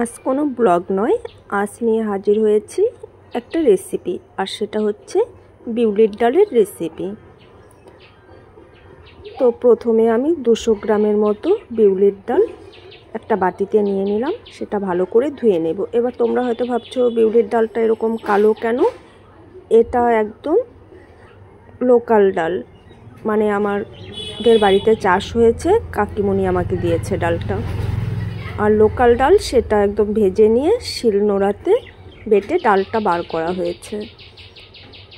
আজ কোনো ব্লগ নয়, আজ নিয়ে হাজির হয়েছি একটা রেসিপি, আর সেটা হচ্ছে বিউলির ডালের রেসিপি। তো প্রথমে আমি 200 গ্রামের মতো বিউলির ডাল একটা বাটিতে নিয়ে নিলাম, সেটা ভালো করে ধুয়ে নেব। এবার তোমরা হয়তো ভাবছো বিউলির ডালটা এরকম কালো কেন? এটা একদম লোকাল ডাল, মানে আমাদের বাড়িতে চাষ হয়েছে, কাকিমণি আমাকে দিয়েছে ডালটা। আর লোকাল ডাল সেটা একদম ভেজে নিয়ে শিলনোড়াতে বেটে ডালটা বার করা হয়েছে।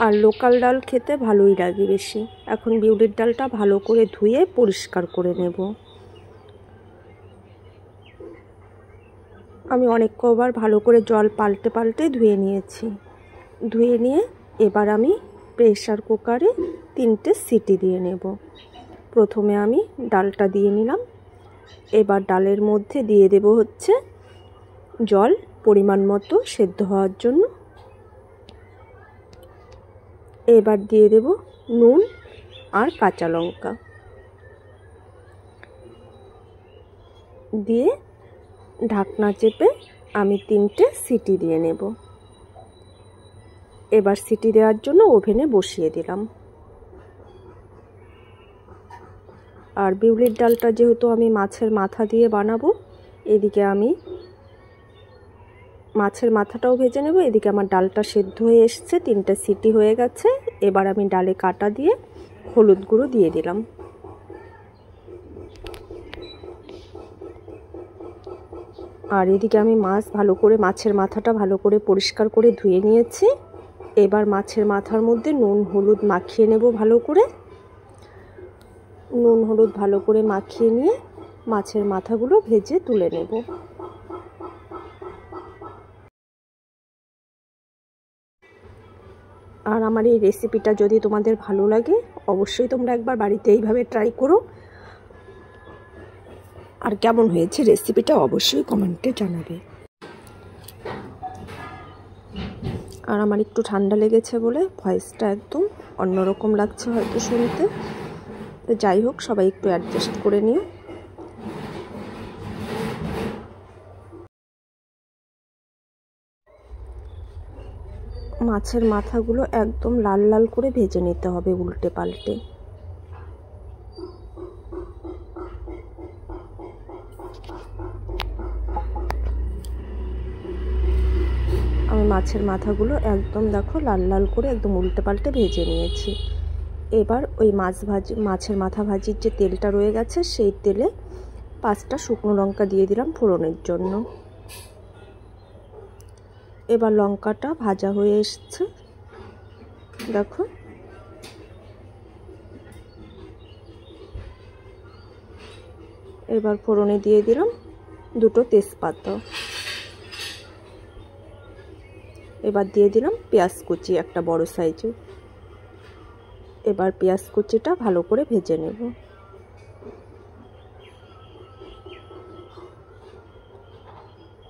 আর লোকাল ডাল খেতে ভালোই লাগে বেশি। এখন বিউলির ডালটা ভালো করে ধুয়ে পরিষ্কার করে নেব। আমি অনেক কবার ভালো করে জল পাল্টে পাল্টে ধুয়ে নিয়েছি। ধুয়ে নিয়ে এবার আমি প্রেসার কুকারে 3টে সিটি দিয়ে নেব। প্রথমে আমি ডালটা দিয়ে নিলাম। এবার ডালের মধ্যে দিয়ে দেব হচ্ছে জল পরিমাণ মতো সেদ্ধ হওয়ার জন্য। এবার দিয়ে দেব নুন আর কাঁচা লঙ্কা দিয়ে ঢাকনা চেপে আমি 3টে সিটি দিয়ে নেব। এবার সিটি দেওয়ার জন্য ওভেনে বসিয়ে দিলাম। আর বিউলির ডালটা যেহেতু আমি মাছের মাথা দিয়ে বানাবো, এদিকে আমি মাছের মাথাটাও ভেজে নেব। এদিকে আমার ডালটা সেদ্ধ হয়ে এসছে, 3টে সিটি হয়ে গেছে। এবার আমি ডালে কাটা দিয়ে হলুদ গুঁড়ো দিয়ে দিলাম। আর এদিকে আমি মাছের মাথাটা ভালো করে পরিষ্কার করে ধুয়ে নিয়েছি। এবার মাছের মাথার মধ্যে নুন হলুদ মাখিয়ে নেব ভালো করে। নুন হলুদ ভালো করে মাখিয়ে নিয়ে মাছের মাথাগুলো ভেজে তুলে নেব। আর আমার এই রেসিপিটা যদি তোমাদের ভালো লাগে, অবশ্যই তোমরা একবার বাড়িতে এইভাবে ট্রাই করো। আর কেমন হয়েছে রেসিপিটা অবশ্যই কমেন্টে জানাবে। আর আমার একটু ঠান্ডা লেগেছে বলে ভয়েসটা একদম অন্যরকম লাগছে হয়তো শুনতে। তো যাই হোক, সবাই একটু অ্যাডজাস্ট করে নিও। মাছের মাথাগুলো একদম লাল লাল করে ভেজে নিতে হবে উল্টে পাল্টে। আমি মাছের মাথাগুলো একদম দেখো লাল লাল করে একদম উল্টে পাল্টে ভেজে নিয়েছি। এবার ওই মাছের মাথা ভাজির যে তেলটা রয়ে গেছে, সেই তেলে 5টা শুকনো লঙ্কা দিয়ে দিলাম ফোড়নের জন্য। এবার লঙ্কাটা ভাজা হয়ে এসছে দেখো। এবার ফোড়নে দিয়ে দিলাম 2টো তেজপাতা। এবার দিয়ে দিলাম পেঁয়াজ কুচি একটা বড় সাইজের। এবার পেঁয়াজ কুচিটা ভালো করে ভেজে নেব।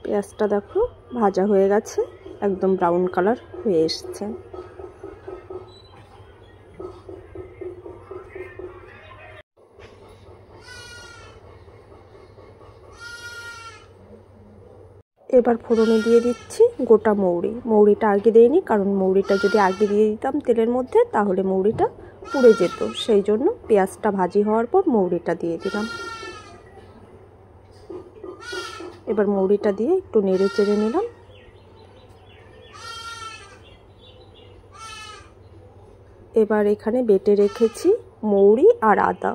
পেঁয়াজটা দেখো ভাজা হয়ে গেছে, একদম ব্রাউন কালার হয়ে এসছে। এবার ফোড়নে দিয়ে দিচ্ছি গোটা মৌরি। মৌরিটা আগে দিইনি, কারণ মৌরিটা যদি আগে দিয়ে দিতাম তেলের মধ্যে তাহলে মৌরিটা পুড়ে যেত। সেই জন্য পেঁয়াজটা ভাজি হওয়ার পর মৌরিটা দিয়ে দিলাম। এবার মৌরিটা দিয়ে একটু নেড়ে চেড়ে নিলাম। এবার এখানে বেটে রেখেছি মৌরি আর আদা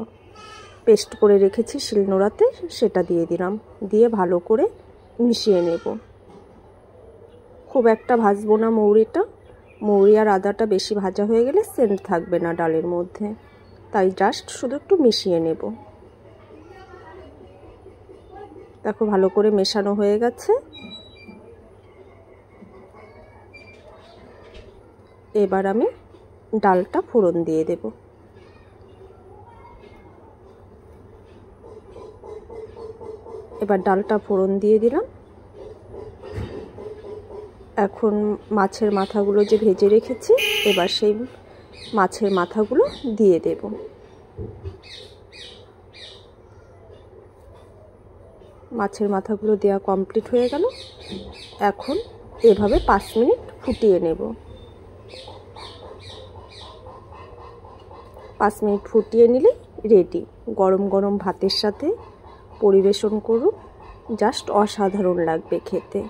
পেস্ট করে রেখেছি শিলনোড়াতে, সেটা দিয়ে দিলাম। দিয়ে ভালো করে মিশিয়ে নেব। খুব একটা ভাজবো না মৌরিটা। মৌরি আর আদাটা বেশি ভাজা হয়ে গেলে সেন্ট থাকবে না ডালের মধ্যে, তাই জাস্ট শুধু একটু মিশিয়ে নেব। দেখো ভালো করে মেশানো হয়ে গেছে। এবার আমি ডালটা ফোড়ন দিয়ে দেব। এবার ডালটা ফোড়ন দিয়ে দিলাম। এখন মাছের মাথাগুলো যে ভেজে রেখেছি, এবার সেই মাছের মাথাগুলো দিয়ে দেব। মাছের মাথাগুলো দেওয়া কমপ্লিট হয়ে গেল। এখন এভাবে 5 মিনিট ফুটিয়ে নেব। 5 মিনিট ফুটিয়ে নিলে রেডি। গরম গরম ভাতের সাথে পরিবেশন করুন, জাস্ট অসাধারণ লাগবে খেতে।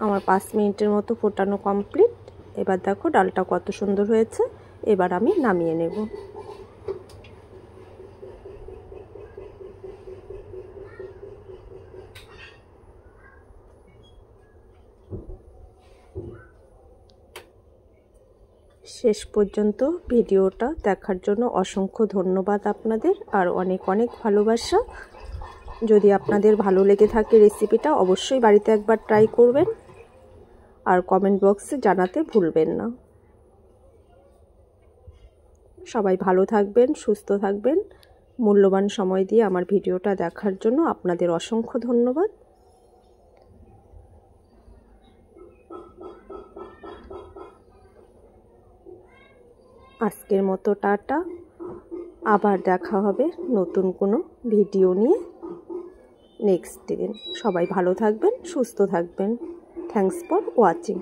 আমার 5 মিনিটের মতো ফোটানো কমপ্লিট। এবার দেখো ডালটা কত সুন্দর হয়েছে। এবার আমি নামিয়ে নেব। শেষ পর্যন্ত ভিডিওটা দেখার জন্য অসংখ্য ধন্যবাদ আপনাদের, আর অনেক অনেক ভালোবাসা। যদি আপনাদের ভালো লেগে থাকে রেসিপিটা, অবশ্যই বাড়িতে একবার ট্রাই করবেন আর কমেন্ট বক্সে জানাতে ভুলবেন না। সবাই ভালো থাকবেন, সুস্থ থাকবেন। মূল্যবান সময় দিয়ে আমার ভিডিওটা দেখার জন্য আপনাদের অসংখ্য ধন্যবাদ। আজকের মতো টাটা। আবার দেখা হবে নতুন কোনো ভিডিও নিয়ে নেক্সট দিন। সবাই ভালো থাকবেন, সুস্থ থাকবেন। Thanks for watching.